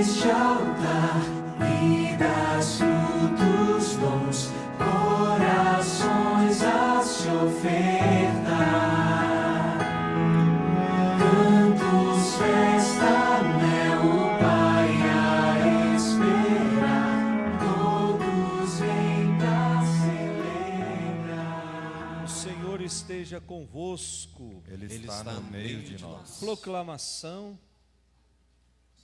neste altar e das frutos bons, corações a se ofertar. Cantos, festa, mel, o Pai a esperar, todos vêm pra celebrar. O Senhor esteja convosco. Ele está no meio de nós. Proclamação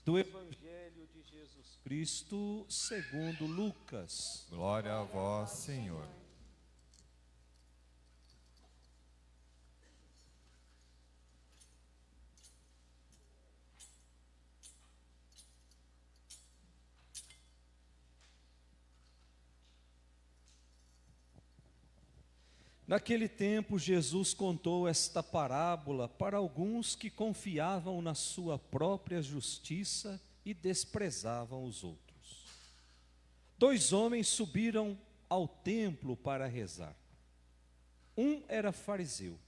do Evangelho de Jesus Cristo segundo Lucas. Glória a vós, Senhor. Naquele tempo, Jesus contou esta parábola para alguns que confiavam na sua própria justiça e desprezavam os outros. 2 homens subiram ao templo para rezar. Um era fariseu,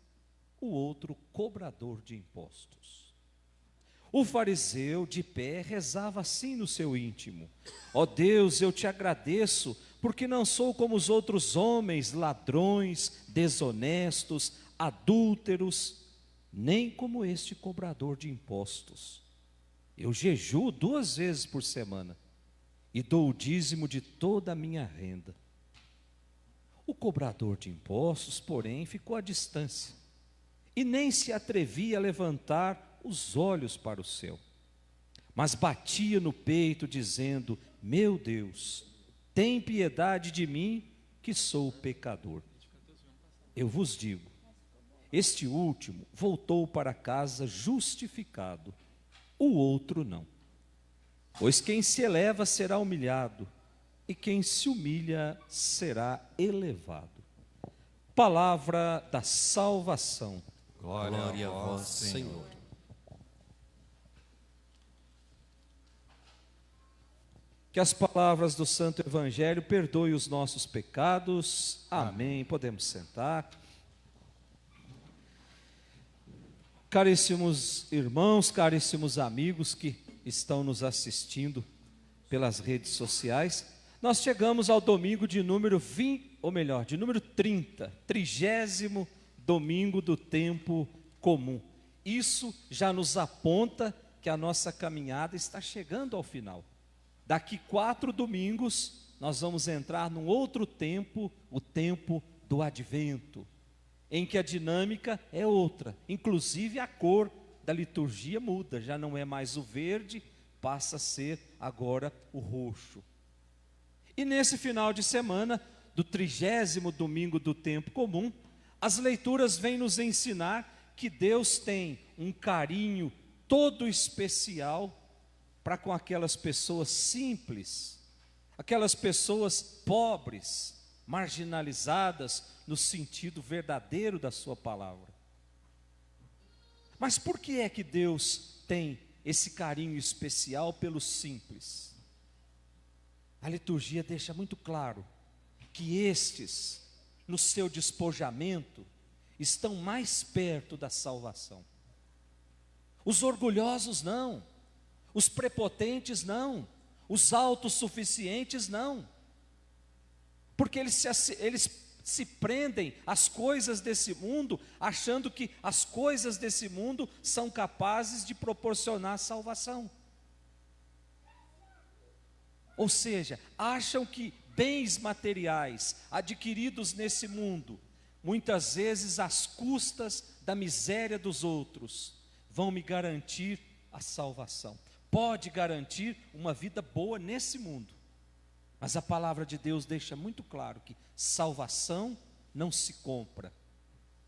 o outro cobrador de impostos. O fariseu, de pé, rezava assim no seu íntimo: ó Deus, eu te agradeço, porque não sou como os outros homens, ladrões, desonestos, adúlteros, nem como este cobrador de impostos. Eu jejuo 2 vezes por semana e dou o dízimo de toda a minha renda. O cobrador de impostos, porém, ficou à distância e nem se atrevia a levantar os olhos para o céu, mas batia no peito, dizendo: meu Deus, tem piedade de mim, que sou pecador. Eu vos digo, este último voltou para casa justificado, o outro não. Pois quem se eleva será humilhado, e quem se humilha será elevado. Palavra da salvação. Glória a vós, Senhor. Que as palavras do Santo Evangelho perdoem os nossos pecados. Amém. Podemos sentar. Caríssimos irmãos, caríssimos amigos que estão nos assistindo pelas redes sociais, nós chegamos ao domingo de número 20, ou melhor, de número 30, 30º domingo do tempo comum. Isso já nos aponta que a nossa caminhada está chegando ao final. Daqui 4 domingos, nós vamos entrar num outro tempo, o tempo do advento, em que a dinâmica é outra, inclusive a cor da liturgia muda, já não é mais o verde, passa a ser agora o roxo. E nesse final de semana, do 30º domingo do tempo comum, as leituras vêm nos ensinar que Deus tem um carinho todo especial para com aquelas pessoas simples, aquelas pessoas pobres, marginalizadas no sentido verdadeiro da sua palavra. Mas por que é que Deus tem esse carinho especial pelos simples? A liturgia deixa muito claro que estes, no seu despojamento, estão mais perto da salvação. Os orgulhosos não. Os prepotentes não, os autossuficientes não, porque eles se prendem às coisas desse mundo, achando que as coisas desse mundo são capazes de proporcionar salvação. Ou seja, acham que bens materiais adquiridos nesse mundo, muitas vezes às custas da miséria dos outros, vão me garantir a salvação. Pode garantir uma vida boa nesse mundo, mas a palavra de Deus deixa muito claro que salvação não se compra.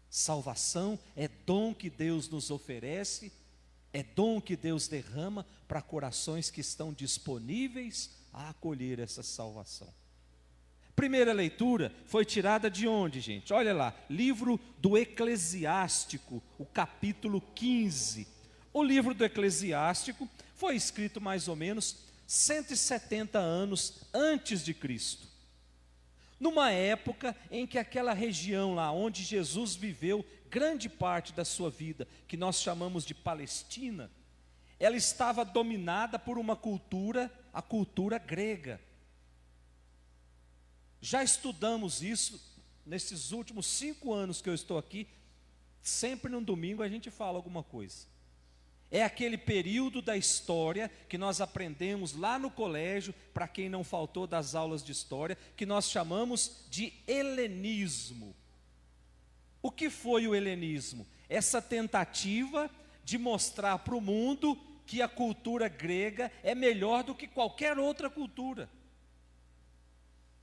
Salvação é dom que Deus nos oferece, é dom que Deus derrama para corações que estão disponíveis a acolher essa salvação. Primeira leitura foi tirada de onde, gente? Olha lá, livro do Eclesiástico, o capítulo 15. O livro do Eclesiástico foi escrito mais ou menos 170 anos antes de Cristo. Numa época em que aquela região lá onde Jesus viveu grande parte da sua vida, que nós chamamos de Palestina, ela estava dominada por uma cultura, a cultura grega. Já estudamos isso nesses últimos 5 anos que eu estou aqui. Sempre no domingo a gente fala alguma coisa. É aquele período da história que nós aprendemos lá no colégio, para quem não faltou das aulas de história, que nós chamamos de helenismo. O que foi o helenismo? Essa tentativa de mostrar para o mundo que a cultura grega é melhor do que qualquer outra cultura.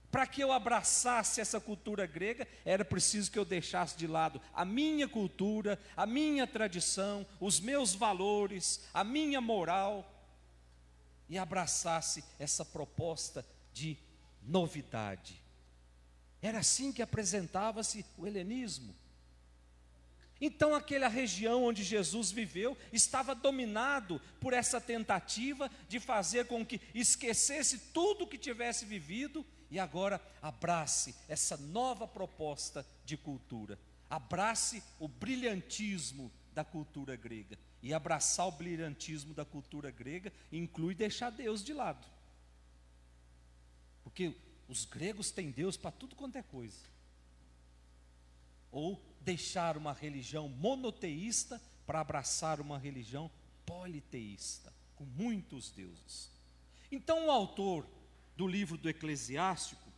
Para que eu abraçasse essa cultura grega, era preciso que eu deixasse de lado a minha cultura, a minha tradição, os meus valores, a minha moral, e abraçasse essa proposta de novidade. Era assim que apresentava-se o helenismo. Então aquela região onde Jesus viveu estava dominado por essa tentativa de fazer com que esquecesse tudo o que tivesse vivido e agora abrace essa nova proposta de cultura. Abrace o brilhantismo da cultura grega. E abraçar o brilhantismo da cultura grega inclui deixar Deus de lado. Porque os gregos têm Deus para tudo quanto é coisa. Ou deixar uma religião monoteísta para abraçar uma religião politeísta, com muitos deuses. Então o autor do livro do Eclesiástico,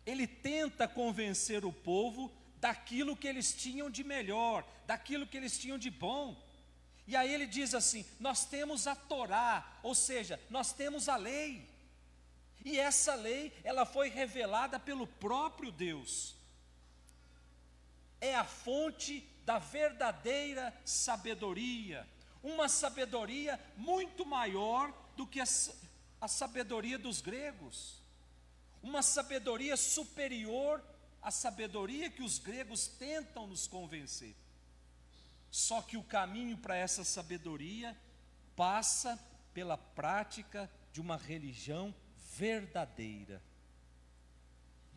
ele tenta convencer o povo daquilo que eles tinham de melhor, daquilo que eles tinham de bom. E aí ele diz assim: nós temos a Torá, ou seja, nós temos a lei. E essa lei, ela foi revelada pelo próprio Deus. É a fonte da verdadeira sabedoria, uma sabedoria muito maior do que a sabedoria dos gregos, uma sabedoria superior à sabedoria que os gregos tentam nos convencer. Só que o caminho para essa sabedoria passa pela prática de uma religião verdadeira.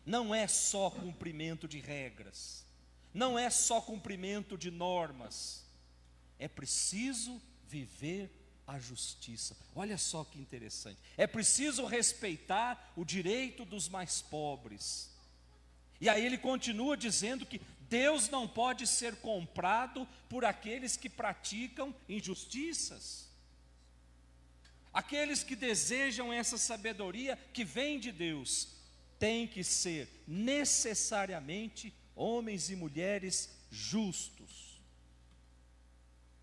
Não é só cumprimento de regras, não é só cumprimento de normas, é preciso viver a justiça. Olha só que interessante. É preciso respeitar o direito dos mais pobres. E aí ele continua dizendo que Deus não pode ser comprado por aqueles que praticam injustiças. Aqueles que desejam essa sabedoria que vem de Deus, têm que ser necessariamente homens e mulheres justos.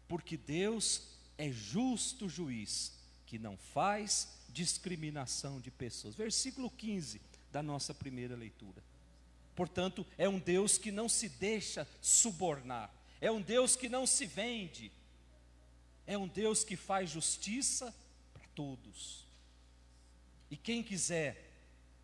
Porque Deus é justo juiz, que não faz discriminação de pessoas. Versículo 15 da nossa primeira leitura. Portanto, é um Deus que não se deixa subornar, é um Deus que não se vende, é um Deus que faz justiça para todos. E quem quiser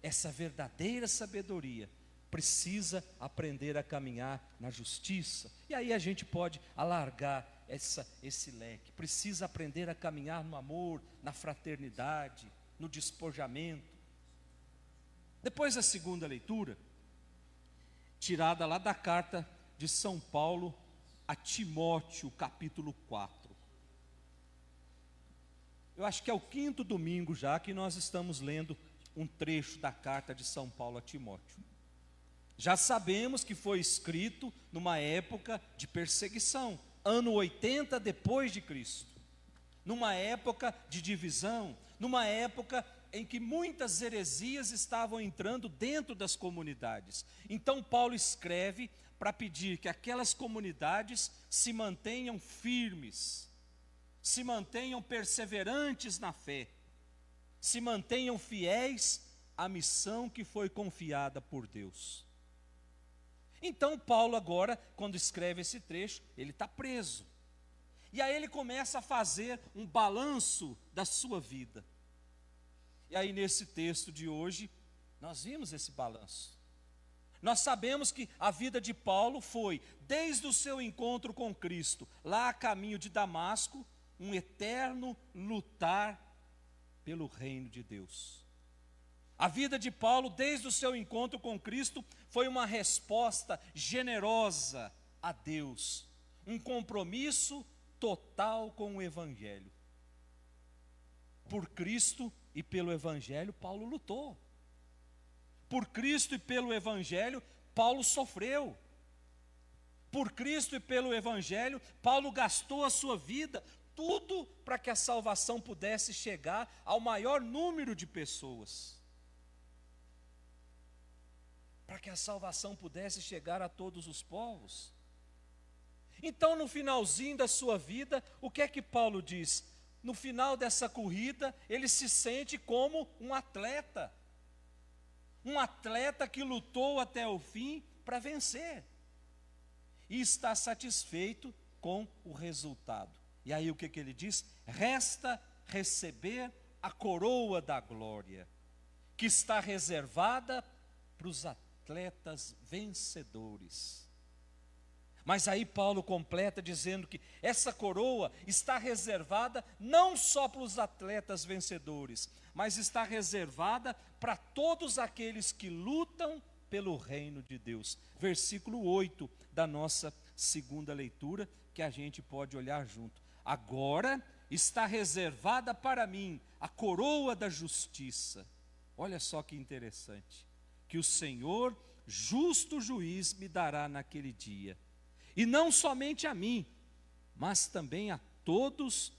essa verdadeira sabedoria, precisa aprender a caminhar na justiça. E aí a gente pode alargar esse leque. Precisa aprender a caminhar no amor, na fraternidade, no despojamento. Depois da segunda leitura, tirada lá da carta de São Paulo a Timóteo, capítulo 4. Eu acho que é o 5º domingo já que nós estamos lendo um trecho da carta de São Paulo a Timóteo. Já sabemos que foi escrito numa época de perseguição, ano 80 depois de Cristo, numa época de divisão, numa época em que muitas heresias estavam entrando dentro das comunidades. Então Paulo escreve para pedir que aquelas comunidades se mantenham firmes, se mantenham perseverantes na fé, se mantenham fiéis à missão que foi confiada por Deus. Então Paulo agora, quando escreve esse trecho, ele está preso. E aí ele começa a fazer um balanço da sua vida. E aí nesse texto de hoje, nós vimos esse balanço. Nós sabemos que a vida de Paulo foi, desde o seu encontro com Cristo, lá a caminho de Damasco, um eterno lutar pelo reino de Deus. A vida de Paulo, desde o seu encontro com Cristo, foi uma resposta generosa a Deus, um compromisso total com o Evangelho. Por Cristo e pelo Evangelho, Paulo lutou. Por Cristo e pelo Evangelho, Paulo sofreu. Por Cristo e pelo Evangelho, Paulo gastou a sua vida, tudo para que a salvação pudesse chegar ao maior número de pessoas. Para que a salvação pudesse chegar a todos os povos. Então, no finalzinho da sua vida, o que é que Paulo diz? No final dessa corrida, ele se sente como um atleta. Um atleta que lutou até o fim para vencer. E está satisfeito com o resultado. E aí o que ele diz? Resta receber a coroa da glória, que está reservada para os atletas vencedores. Mas aí Paulo completa dizendo que essa coroa está reservada não só para os atletas vencedores, mas está reservada para todos aqueles que lutam pelo reino de Deus. Versículo 8 da nossa segunda leitura, que a gente pode olhar junto. Agora está reservada para mim a coroa da justiça. Olha só que interessante. Que o Senhor, justo juiz, me dará naquele dia. E não somente a mim, mas também a todos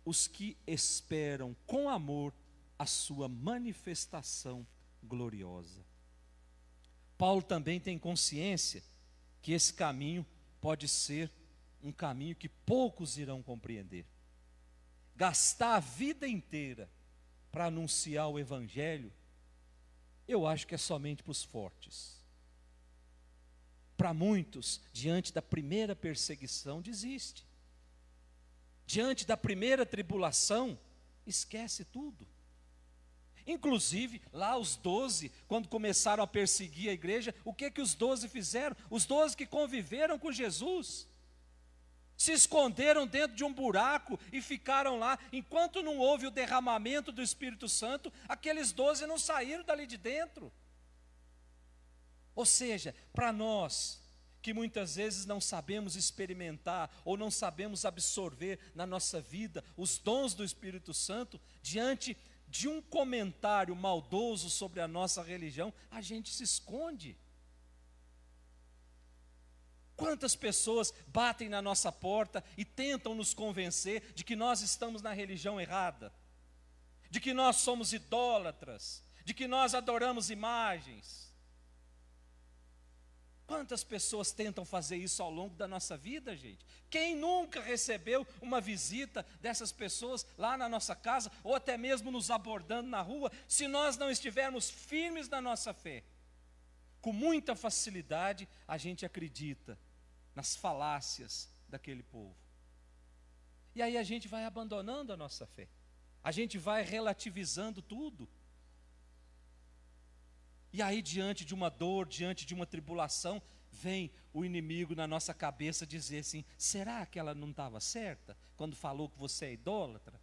os que esperam com amor a sua manifestação gloriosa. Paulo também tem consciência que esse caminho pode ser um caminho que poucos irão compreender. Gastar a vida inteira para anunciar o Evangelho, eu acho que é somente para os fortes. Para muitos, diante da primeira perseguição, desiste. Diante da primeira tribulação, esquece tudo. Inclusive, lá os 12, quando começaram a perseguir a igreja, o que os 12 fizeram? Os 12 que conviveram com Jesus, se esconderam dentro de um buraco e ficaram lá. Enquanto não houve o derramamento do Espírito Santo, aqueles 12 não saíram dali de dentro. Ou seja, para nós, que muitas vezes não sabemos experimentar ou não sabemos absorver na nossa vida os dons do Espírito Santo, diante de um comentário maldoso sobre a nossa religião, a gente se esconde. Quantas pessoas batem na nossa porta e tentam nos convencer de que nós estamos na religião errada, de que nós somos idólatras, de que nós adoramos imagens. Quantas pessoas tentam fazer isso ao longo da nossa vida, gente? Quem nunca recebeu uma visita dessas pessoas lá na nossa casa, ou até mesmo nos abordando na rua, se nós não estivermos firmes na nossa fé? Com muita facilidade, a gente acredita nas falácias daquele povo. E aí a gente vai abandonando a nossa fé. A gente vai relativizando tudo. E aí, diante de uma dor, diante de uma tribulação, vem o inimigo na nossa cabeça dizer assim: será que ela não estava certa quando falou que você é idólatra?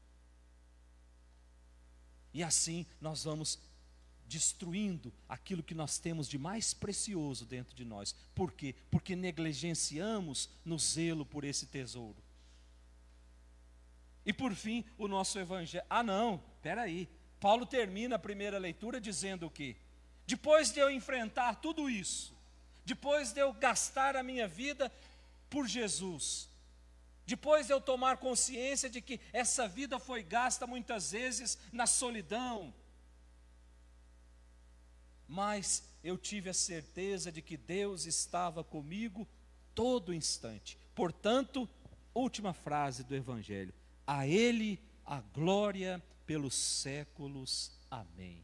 E assim nós vamos destruindo aquilo que nós temos de mais precioso dentro de nós. Por quê? Porque negligenciamos no zelo por esse tesouro. E por fim, o nosso evangelho. Espera aí. Paulo termina a primeira leitura dizendo o quê? Depois de eu enfrentar tudo isso, depois de eu gastar a minha vida por Jesus, depois de eu tomar consciência de que essa vida foi gasta muitas vezes na solidão, mas eu tive a certeza de que Deus estava comigo todo instante. Portanto, última frase do Evangelho: a Ele a glória pelos séculos. Amém.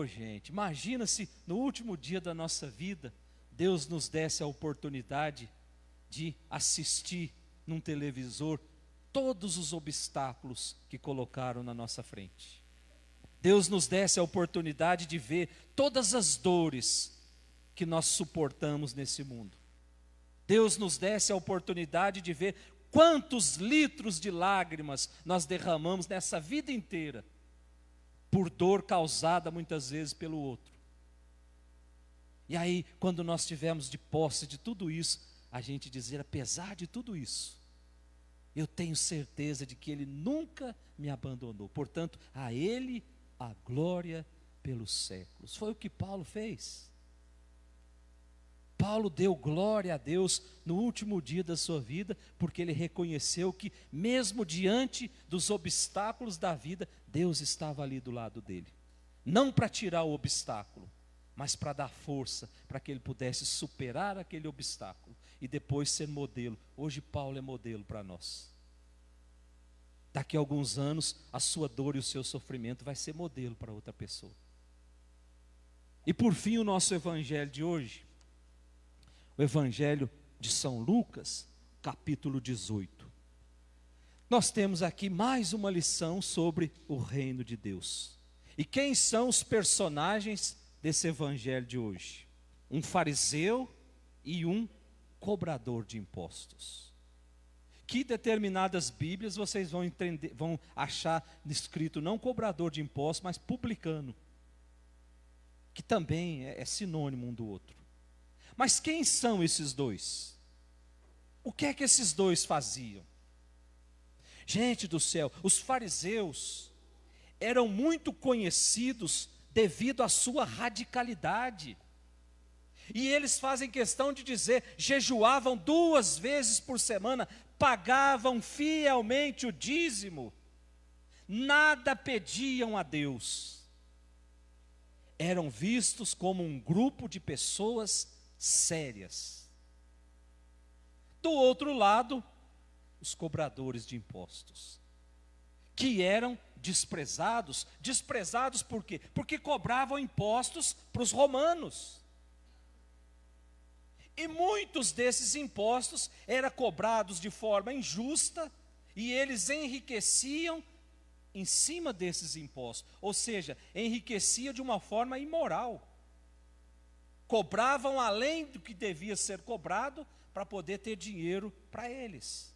Gente, imagina se no último dia da nossa vida, Deus nos desse a oportunidade de assistir num televisor todos os obstáculos que colocaram na nossa frente. Deus nos desse a oportunidade de ver todas as dores que nós suportamos nesse mundo. Deus nos desse a oportunidade de ver quantos litros de lágrimas nós derramamos nessa vida inteira, por dor causada muitas vezes pelo outro. E aí, quando nós tivermos de posse de tudo isso, a gente dizer: apesar de tudo isso, Eu tenho certeza de que Ele nunca me abandonou. Portanto, a Ele a glória pelos séculos. Foi o que Paulo fez. Paulo deu glória a Deus no último dia da sua vida, porque ele reconheceu que, mesmo diante dos obstáculos da vida, Deus estava ali do lado dele. Não para tirar o obstáculo, mas para dar força, para que ele pudesse superar aquele obstáculo e depois ser modelo. Hoje Paulo é modelo para nós. Daqui a alguns anos, a sua dor e o seu sofrimento vai ser modelo para outra pessoa. E por fim, o nosso evangelho de hoje, o evangelho de São Lucas, capítulo 18. Nós temos aqui mais uma lição sobre o reino de Deus. E quem são os personagens desse evangelho de hoje? Um fariseu e um cobrador de impostos. Que determinadas Bíblias vocês vão entender, vão achar escrito não cobrador de impostos, mas publicano, que também é sinônimo um do outro. Mas quem são esses dois? O que é que esses dois faziam? Gente do céu, os fariseus eram muito conhecidos devido à sua radicalidade. E eles fazem questão de dizer, jejuavam 2 vezes por semana, pagavam fielmente o dízimo, nada pediam a Deus. Eram vistos como um grupo de pessoas sérias. Do outro lado, os cobradores de impostos, que eram desprezados. Desprezados por quê? Porque cobravam impostos para os romanos. E muitos desses impostos eram cobrados de forma injusta, e eles enriqueciam em cima desses impostos, ou seja, enriqueciam de uma forma imoral. Cobravam além do que devia ser cobrado para poder ter dinheiro para eles.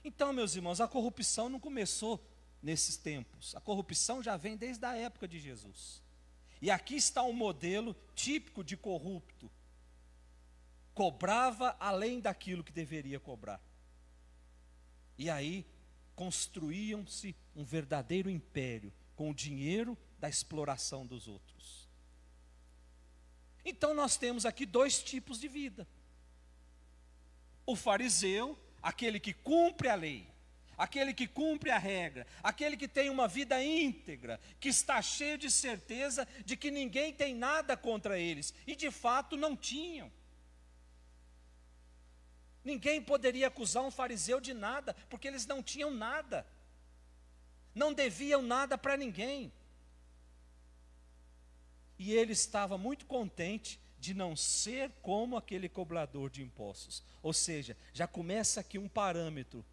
Então, meus irmãos, a corrupção não começou nesses tempos. A corrupção já vem desde a época de Jesus. E aqui está um modelo típico de corrupto. Cobrava além daquilo que deveria cobrar. E aí construíam-se um verdadeiro império com o dinheiro da exploração dos outros. Então nós temos aqui 2 tipos de vida. O fariseu, aquele que cumpre a lei, aquele que cumpre a regra, aquele que tem uma vida íntegra, que está cheio de certeza de que ninguém tem nada contra eles, e de fato não tinham. Ninguém poderia acusar um fariseu de nada, porque eles não tinham nada, não deviam nada para ninguém. E ele estava muito contente de não ser como aquele cobrador de impostos. Ou seja, já começa aqui um parâmetro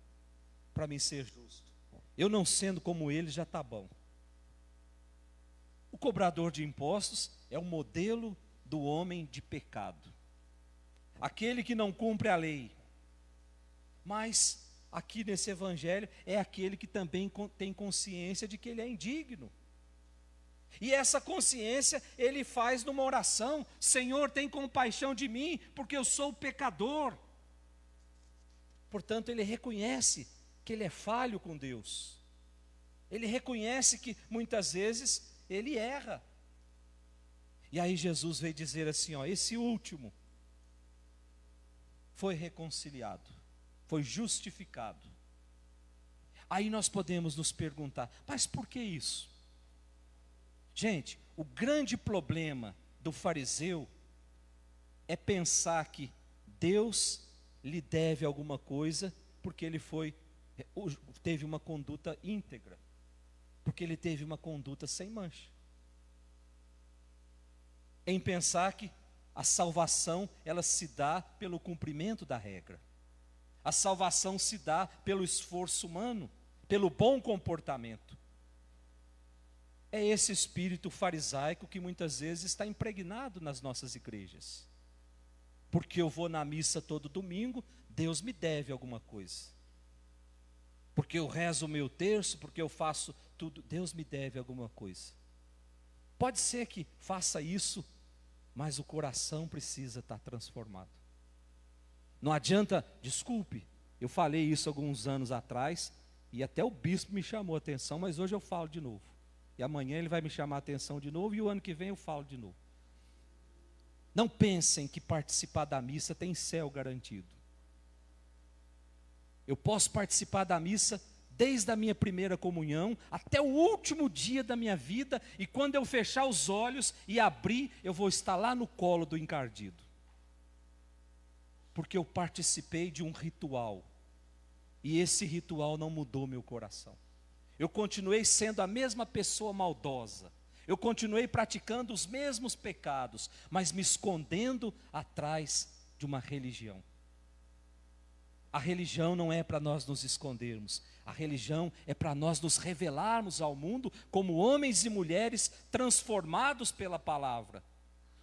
para mim ser justo. Eu não sendo como ele já está bom. O cobrador de impostos é o modelo do homem de pecado. Aquele que não cumpre a lei. Mas aqui nesse evangelho é aquele que também tem consciência de que ele é indigno. E essa consciência ele faz numa oração: Senhor, tem compaixão de mim, porque eu sou pecador. Portanto, ele reconhece que ele é falho com Deus. Ele reconhece que muitas vezes ele erra. E aí Jesus veio dizer assim, ó, esse último foi reconciliado, foi justificado. Aí nós podemos nos perguntar, mas por que isso? Gente, o grande problema do fariseu é pensar que Deus lhe deve alguma coisa porque ele teve uma conduta íntegra, porque ele teve uma conduta sem mancha. Em pensar que a salvação ela se dá pelo cumprimento da regra. A salvação se dá pelo esforço humano, pelo bom comportamento. É esse espírito farisaico que muitas vezes está impregnado nas nossas igrejas. Porque eu vou na missa todo domingo, Deus me deve alguma coisa. Porque eu rezo o meu terço, porque eu faço tudo, Deus me deve alguma coisa. Pode ser que faça isso, mas o coração precisa estar transformado. Não adianta, desculpe, Eu falei isso alguns anos atrás, e até o bispo me chamou a atenção, mas hoje eu falo de novo. E amanhã ele vai me chamar a atenção de novo, e o ano que vem eu falo de novo. Não pensem que participar da missa tem céu garantido. Eu posso participar da missa desde a minha primeira comunhão até o último dia da minha vida, e quando eu fechar os olhos e abrir, eu vou estar lá no colo do encardido. Porque eu participei de um ritual, e esse ritual não mudou meu coração. Eu continuei sendo a mesma pessoa maldosa, eu continuei praticando os mesmos pecados, mas me escondendo atrás de uma religião. A religião não é para nós nos escondermos, a religião é para nós nos revelarmos ao mundo como homens e mulheres transformados pela palavra,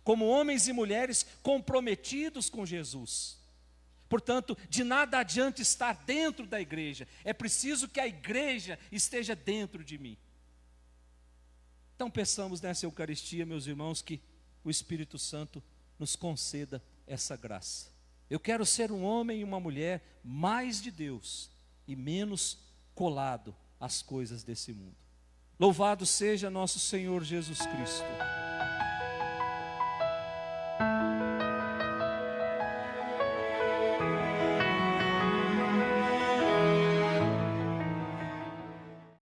como homens e mulheres comprometidos com Jesus. Portanto, de nada adianta estar dentro da igreja, é preciso que a igreja esteja dentro de mim. Então peçamos nessa Eucaristia, meus irmãos, que o Espírito Santo nos conceda essa graça. Eu quero ser um homem e uma mulher mais de Deus e menos colado às coisas desse mundo. Louvado seja nosso Senhor Jesus Cristo.